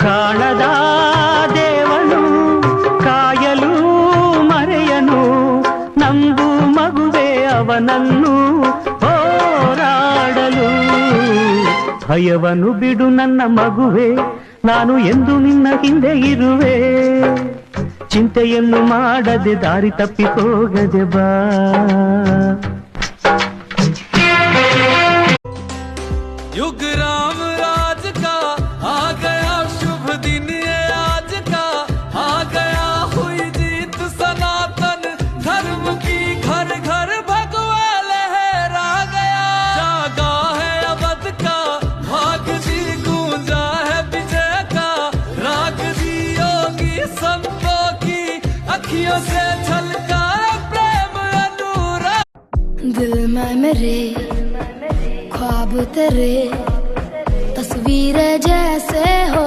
ಕಾಣದ ದೇವನು ಕಾಯಲು ಮರೆಯನು ನಂಬು ಮಗುವೆ ಅವನನ್ನು ಹೋರಾಡಲು ಭಯವನ್ನು ಬಿಡು ನನ್ನ ಮಗುವೆ ನಾನು ಎಂದು ನಿನ್ನ ಹಿಂದೆ ಇರುವೆ ಚಿಂತೆಯನ್ನು ಮಾಡದೆ ದಾರಿ ತಪ್ಪಿ ಹೋಗದೆ ಬಾ युग राम राज का आ गया शुभ दिन ये आज का आ गया हुई जीत सनातन धर्म की घर घर भगवा लहरा गया जागा है अवध का भाग जी गूंजा है विजय का राग जी योगी संतों की अखियों से छलका प्रेम अनुराग दिल में मेरे ख्वाब तेरे तस्वीरें जैसे हो